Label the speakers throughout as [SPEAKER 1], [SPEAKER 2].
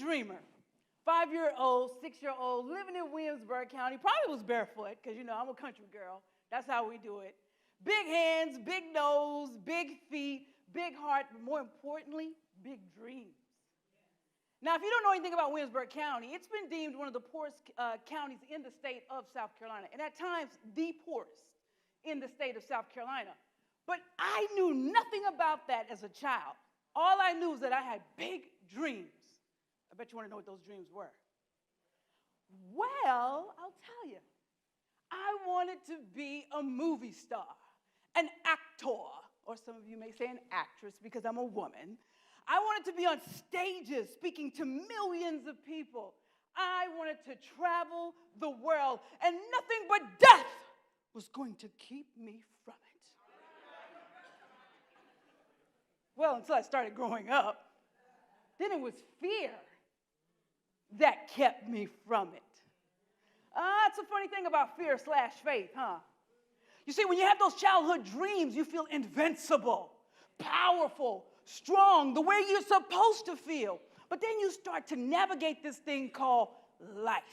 [SPEAKER 1] dreamer. 5-year-old, 6-year-old, living in Williamsburg County. Probably was barefoot, because, I'm a country girl. That's how we do it. Big hands, big nose, big feet, big heart, but more importantly, big dreams. Now, if you don't know anything about Williamsburg County, it's been deemed one of the poorest counties in the state of South Carolina, and at times the poorest in the state of South Carolina. But I knew nothing about that as a child. All I knew was that I had big dreams. I bet you want to know what those dreams were. Well, I'll tell you. I wanted to be a movie star, an actor, or some of you may say an actress because I'm a woman. I wanted to be on stages speaking to millions of people. I wanted to travel the world, and nothing but death was going to keep me from it. Well, until I started growing up, then it was fear that kept me from it. It's a funny thing about fear/faith, huh? You see, when you have those childhood dreams, you feel invincible, powerful, strong, the way you're supposed to feel. But then you start to navigate this thing called life.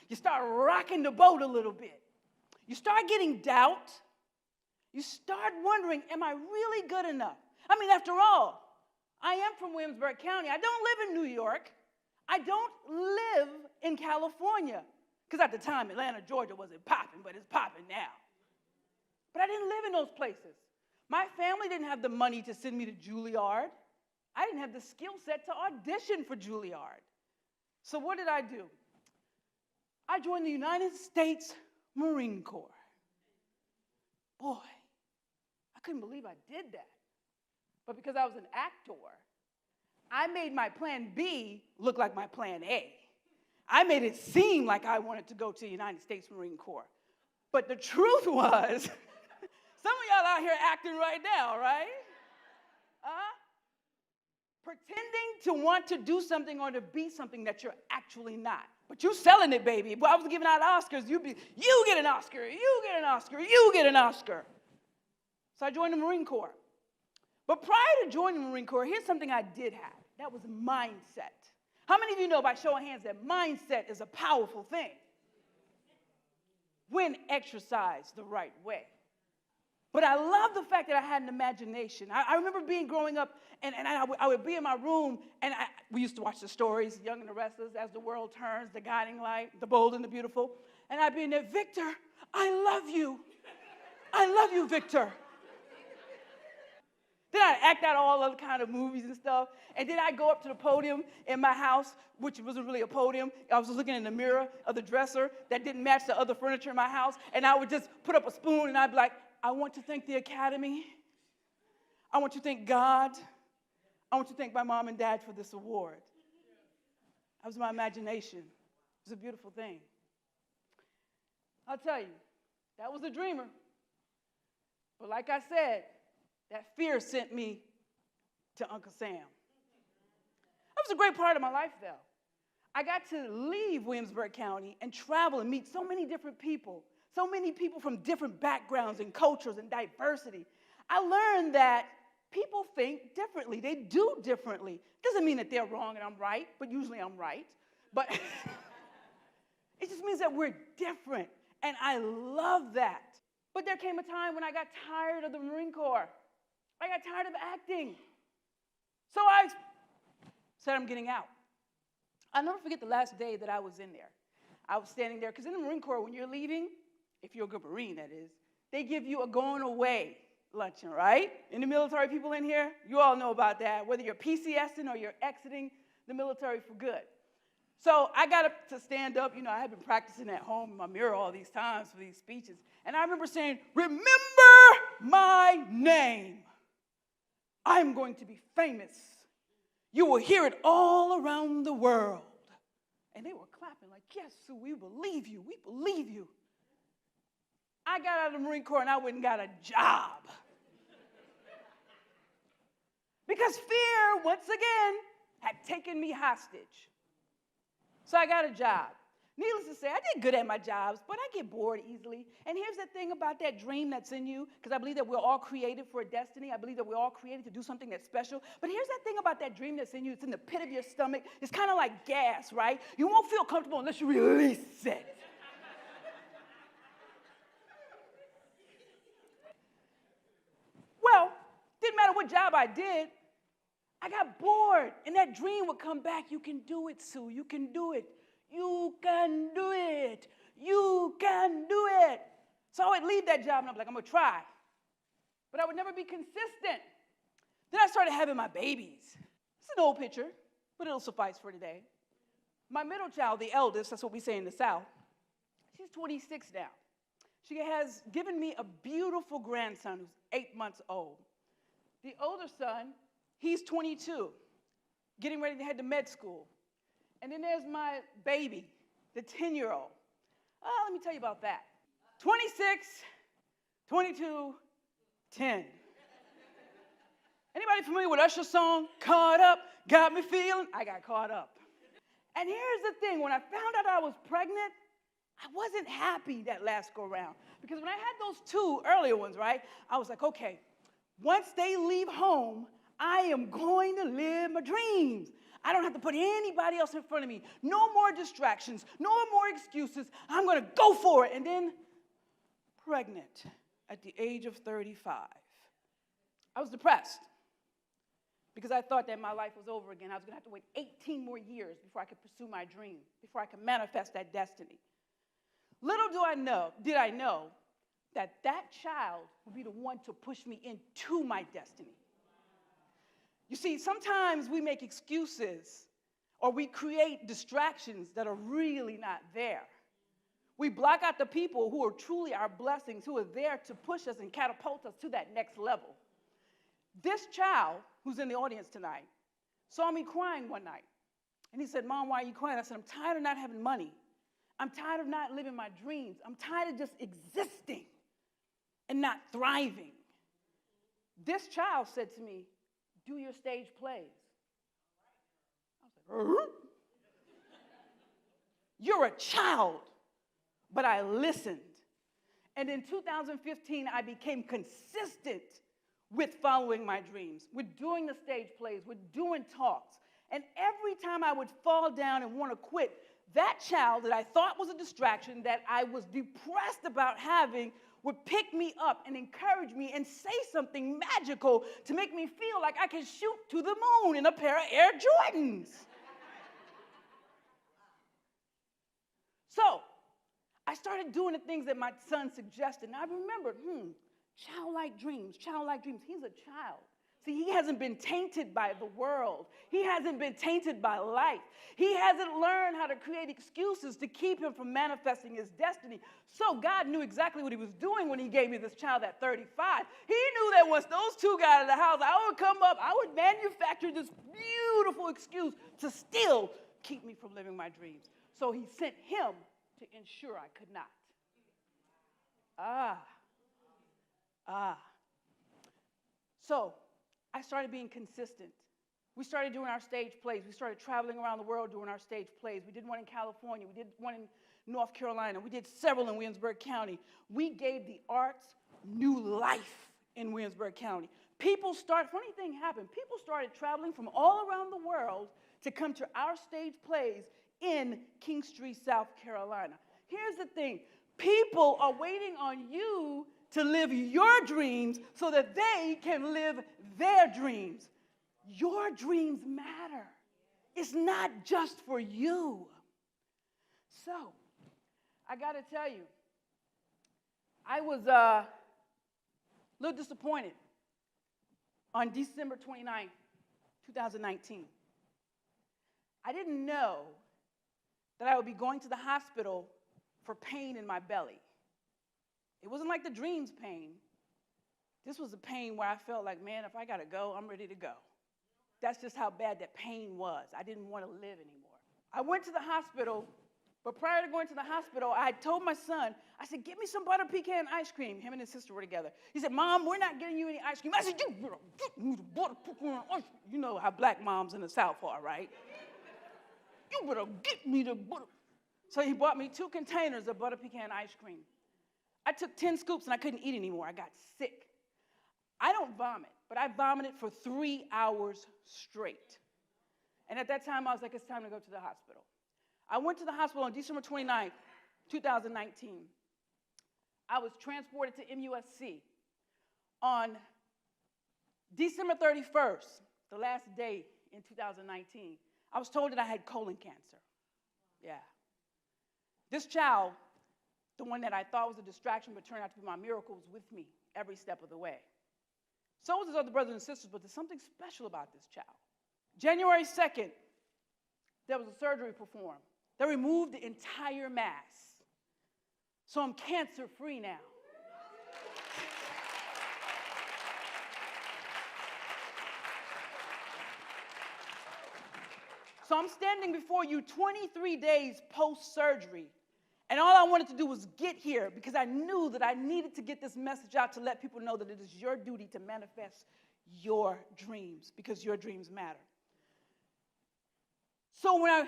[SPEAKER 1] You start rocking the boat a little bit. You start getting doubt. You start wondering, am I really good enough? I mean, after all, I am from Williamsburg County. I don't live in New York. I don't live in California. Because at the time, Atlanta, Georgia wasn't popping, but it's popping now. But I didn't live in those places. My family didn't have the money to send me to Juilliard. I didn't have the skill set to audition for Juilliard. So what did I do? I joined the United States Marine Corps. Boy, I couldn't believe I did that. But because I was an actor, I made my plan B look like my plan A. I made it seem like I wanted to go to the United States Marine Corps. But the truth was, some of y'all out here acting right now, right? Pretending to want to do something or to be something that you're actually not. But you selling it, baby. If I was giving out Oscars, you get an Oscar, you get an Oscar, you get an Oscar. So I joined the Marine Corps. But prior to joining the Marine Corps, here's something I did have. That was mindset. How many of you know by show of hands that mindset is a powerful thing when exercised the right way? But I love the fact that I had an imagination. I remember growing up, and I would be in my room, and we used to watch the stories, Young and the Restless, As the World Turns, The Guiding Light, The Bold and the Beautiful. And I'd be in there, Victor, I love you. I love you, Victor. Then I'd act out all other kind of movies and stuff. And then I'd go up to the podium in my house, which wasn't really a podium. I was just looking in the mirror of the dresser that didn't match the other furniture in my house. And I would just put up a spoon, and I'd be like, I want to thank the Academy. I want to thank God. I want to thank my mom and dad for this award. That was my imagination. It was a beautiful thing. I'll tell you, that was a dreamer. But like I said, that fear sent me to Uncle Sam. That was a great part of my life, though. I got to leave Williamsburg County and travel and meet so many different people from different backgrounds and cultures and diversity. I learned that people think differently. They do differently. Doesn't mean that they're wrong and I'm right, but usually I'm right. But it just means that we're different, and I love that. But there came a time when I got tired of the Marine Corps. I got tired of acting. So I said, I'm getting out. I'll never forget the last day that I was in there. I was standing there, because in the Marine Corps, when you're leaving, if you're a good Marine, that is, they give you a going away luncheon, right? Any military people in here? You all know about that, whether you're PCSing or you're exiting the military for good. So I got up to stand up. I had been practicing at home in my mirror all these times for these speeches. And I remember saying, remember my name. I'm going to be famous. You will hear it all around the world. And they were clapping like, yes, Sue, we believe you. We believe you. I got out of the Marine Corps and I went and got a job. Because fear, once again, had taken me hostage. So I got a job. Needless to say, I did good at my jobs, but I get bored easily. And here's the thing about that dream that's in you, because I believe that we're all created for a destiny. I believe that we're all created to do something that's special. But here's that thing about that dream that's in you. It's in the pit of your stomach. It's kind of like gas, right? You won't feel comfortable unless you release it. Well, didn't matter what job I did. I got bored, and that dream would come back. You can do it, Sue. You can do it. You can do it. You can do it. So I would leave that job, and I'm like, I'm going to try. But I would never be consistent. Then I started having my babies. It's an old picture, but it'll suffice for today. My middle child, the eldest, that's what we say in the South, she's 26 now. She has given me a beautiful grandson who's 8 months old. The older son, he's 22, getting ready to head to med school. And then there's my baby, the 10-year-old. Let me tell you about that. 26, 22, 10. Anybody familiar with Usher's song, Caught Up, Got Me Feeling? I got caught up. And here's the thing. When I found out I was pregnant, I wasn't happy that last go round. Because when I had those two earlier ones, right, I was like, okay, once they leave home, I am going to live my dreams. I don't have to put anybody else in front of me. No more distractions. No more excuses. I'm going to go for it. And then pregnant at the age of 35. I was depressed because I thought that my life was over again. I was going to have to wait 18 more years before I could pursue my dream, before I could manifest that destiny. Little did I know that that child would be the one to push me into my destiny. You see, sometimes we make excuses or we create distractions that are really not there. We block out the people who are truly our blessings, who are there to push us and catapult us to that next level. This child, who's in the audience tonight, saw me crying one night. And he said, Mom, why are you crying? I said, I'm tired of not having money. I'm tired of not living my dreams. I'm tired of just existing and not thriving. This child said to me, do your stage plays. I was like, You're a child. But I listened. And in 2015, I became consistent with following my dreams, with doing the stage plays, with doing talks. And every time I would fall down and want to quit, that child that I thought was a distraction, that I was depressed about having, would pick me up and encourage me and say something magical to make me feel like I could shoot to the moon in a pair of Air Jordans. So I started doing the things that my son suggested. And I remembered, childlike dreams, childlike dreams. He's a child. See, he hasn't been tainted by the world. He hasn't been tainted by life. He hasn't learned how to create excuses to keep him from manifesting his destiny. So God knew exactly what he was doing when he gave me this child at 35. He knew that once those two got out of the house, I would come up, I would manufacture this beautiful excuse to still keep me from living my dreams. So he sent him to ensure I could not. So I started being consistent. We started doing our stage plays. We started traveling around the world doing our stage plays. We did one in California. We did one in North Carolina. We did several in Williamsburg County. We gave the arts new life in Williamsburg County. Funny thing happened. People started traveling from all around the world to come to our stage plays in Kingstree, South Carolina. Here's the thing. People are waiting on you to live your dreams so that they can live their dreams. Your dreams matter. It's not just for you. So, I got to tell you, I was a little disappointed on December 29, 2019. I didn't know that I would be going to the hospital for pain in my belly. It wasn't like the dreams pain. This was a pain where I felt like, man, if I got to go, I'm ready to go. That's just how bad that pain was. I didn't want to live anymore. I went to the hospital, but prior to going to the hospital, I had told my son, I said, get me some butter pecan ice cream. Him and his sister were together. He said, Mom, we're not getting you any ice cream. I said, you better get me the butter pecan ice cream. You know how black moms in the South are, right? You better get me the butter. So he bought me 2 containers of butter pecan ice cream. I took 10 scoops and I couldn't eat anymore. I got sick. I don't vomit, but I vomited for 3 hours straight. And at that time, I was like, it's time to go to the hospital. I went to the hospital on December 29th, 2019. I was transported to MUSC. On December 31st, the last day in 2019, I was told that I had colon cancer. Yeah. This child, the one that I thought was a distraction but turned out to be my miracle, was with me every step of the way. So was his other brothers and sisters, but there's something special about this child. January 2nd, there was a surgery performed. They removed the entire mass. So I'm cancer-free now. So I'm standing before you 23 days post-surgery, and all I wanted to do was get here because I knew that I needed to get this message out to let people know that it is your duty to manifest your dreams because your dreams matter. So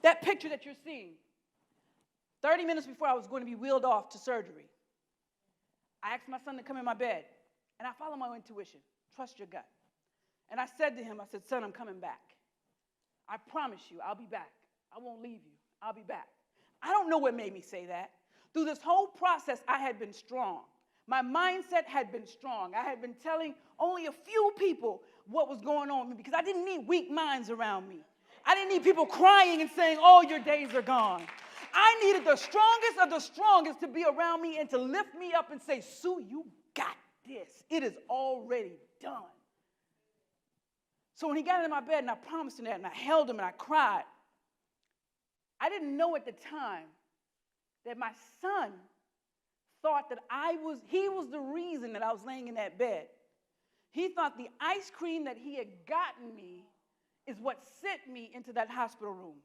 [SPEAKER 1] that picture that you're seeing, 30 minutes before I was going to be wheeled off to surgery, I asked my son to come in my bed, and I followed my intuition. Trust your gut. And I said to him, I said, son, I'm coming back. I promise you, I'll be back. I won't leave you. I'll be back. I don't know what made me say that. Through this whole process, I had been strong. My mindset had been strong. I had been telling only a few people what was going on with me because I didn't need weak minds around me. I didn't need people crying and saying, oh, your days are gone. I needed the strongest of the strongest to be around me and to lift me up and say, Sue, you got this. It is already done. So when he got into my bed and I promised him that and I held him and I cried, I didn't know at the time that my son thought that he was the reason that I was laying in that bed. He thought the ice cream that he had gotten me is what sent me into that hospital room.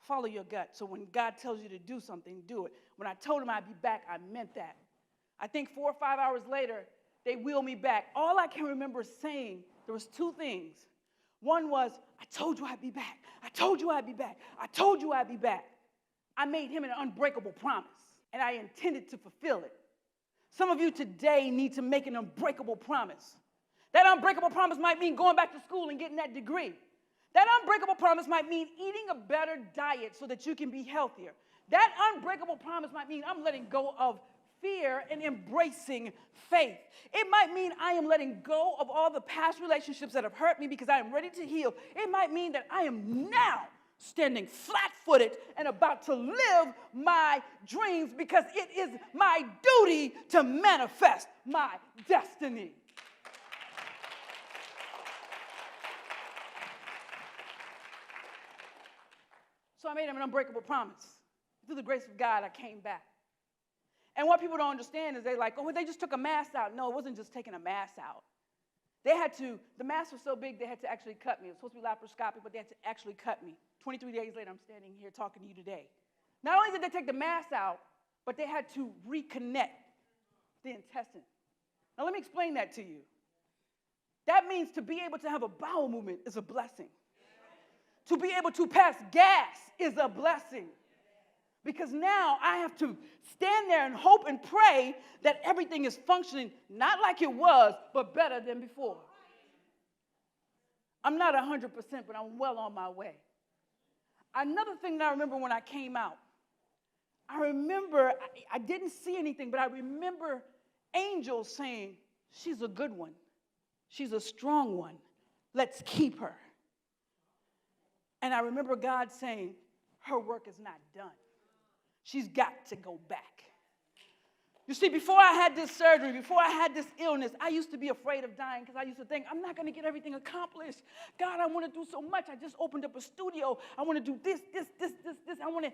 [SPEAKER 1] Follow your gut. So when God tells you to do something, do it. When I told him I'd be back, I meant that. I think 4 or 5 hours later, they wheeled me back. All I can remember saying, there was 2 things. One was, I told you I'd be back. I told you I'd be back. I told you I'd be back. I made him an unbreakable promise, and I intended to fulfill it. Some of you today need to make an unbreakable promise. That unbreakable promise might mean going back to school and getting that degree. That unbreakable promise might mean eating a better diet so that you can be healthier. That unbreakable promise might mean I'm letting go of fear and embracing faith. It might mean I am letting go of all the past relationships that have hurt me because I am ready to heal. It might mean that I am now standing flat-footed and about to live my dreams because it is my duty to manifest my destiny. So I made him an unbreakable promise. Through the grace of God, I came back. And what people don't understand is they're like, oh, they just took a mass out. No, it wasn't just taking a mass out. The mass was so big, they had to actually cut me. It was supposed to be laparoscopic, but they had to actually cut me. 23 days later, I'm standing here talking to you today. Not only did they take the mass out, but they had to reconnect the intestine. Now, let me explain that to you. That means to be able to have a bowel movement is a blessing. To be able to pass gas is a blessing. Because now I have to stand there and hope and pray that everything is functioning not like it was, but better than before. I'm not 100%, but I'm well on my way. Another thing that I remember when I came out, I didn't see anything, but I remember angels saying, she's a good one. She's a strong one. Let's keep her. And I remember God saying, her work is not done. She's got to go back. You see, before I had this surgery, before I had this illness, I used to be afraid of dying because I used to think, I'm not going to get everything accomplished. God, I want to do so much. I just opened up a studio. I want to do this. I want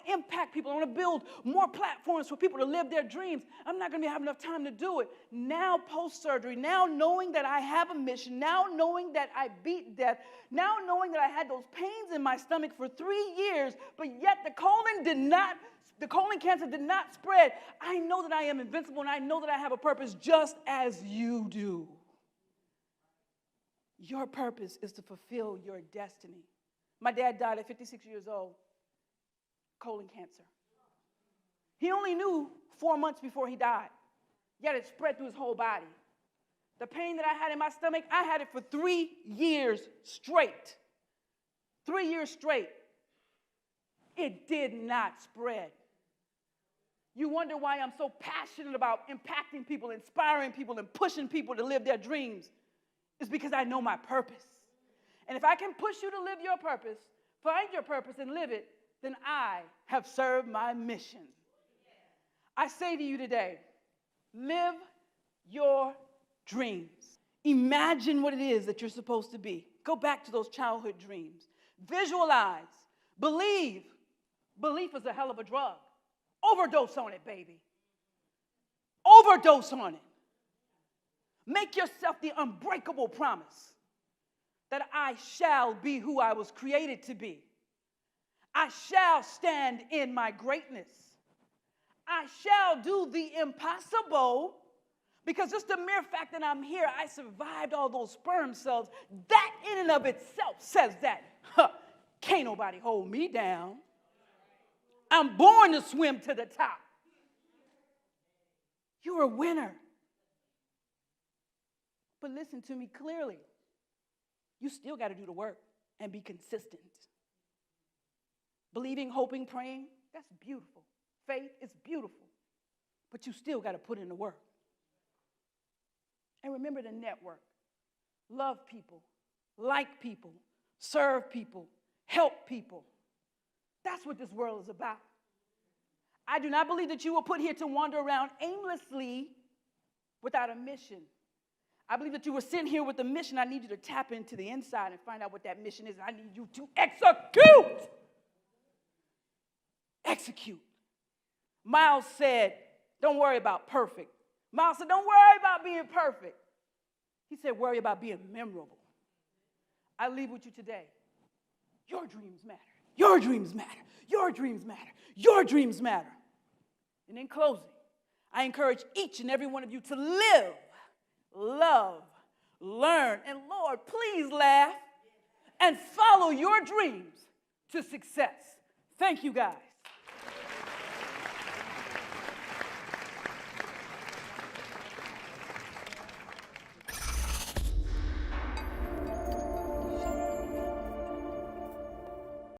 [SPEAKER 1] to impact people. I want to build more platforms for people to live their dreams. I'm not going to have enough time to do it. Now, post-surgery, now knowing that I have a mission, now knowing that I beat death, now knowing that I had those pains in my stomach for 3 years, but yet the colon cancer did not spread. I know that I am invincible and I know that I have a purpose just as you do. Your purpose is to fulfill your destiny. My dad died at 56 years old. colon cancer. He only knew 4 months before he died, yet it spread through his whole body. The pain that I had in my stomach, I had it for 3 years straight. 3 years straight. It did not spread. You wonder why I'm so passionate about impacting people, inspiring people, and pushing people to live their dreams. It's because I know my purpose. And if I can push you to live your purpose, find your purpose and live it, then I have served my mission. I say to you today, live your dreams. Imagine what it is that you're supposed to be. Go back to those childhood dreams. Visualize. Believe. Belief is a hell of a drug. Overdose on it, baby. Overdose on it. Make yourself the unbreakable promise that I shall be who I was created to be. I shall stand in my greatness. I shall do the impossible, because just the mere fact that I'm here, I survived all those sperm cells, that in and of itself says that, can't nobody hold me down. I'm born to swim to the top. You're a winner. But listen to me clearly. You still got to do the work and be consistent. Believing, hoping, praying, that's beautiful. Faith is beautiful. But you still got to put in the work. And remember to network. Love people. Like people. Serve people. Help people. That's what this world is about. I do not believe that you were put here to wander around aimlessly without a mission. I believe that you were sent here with a mission. I need you to tap into the inside and find out what that mission is. I need you to execute. Execute. Miles said, don't worry about perfect. Miles said, don't worry about being perfect. He said, worry about being memorable. I leave with you today. Your dreams matter. Your dreams matter. Your dreams matter. Your dreams matter. And in closing, I encourage each and every one of you to live, love, learn, and Lord, please laugh and follow your dreams to success. Thank you, guys.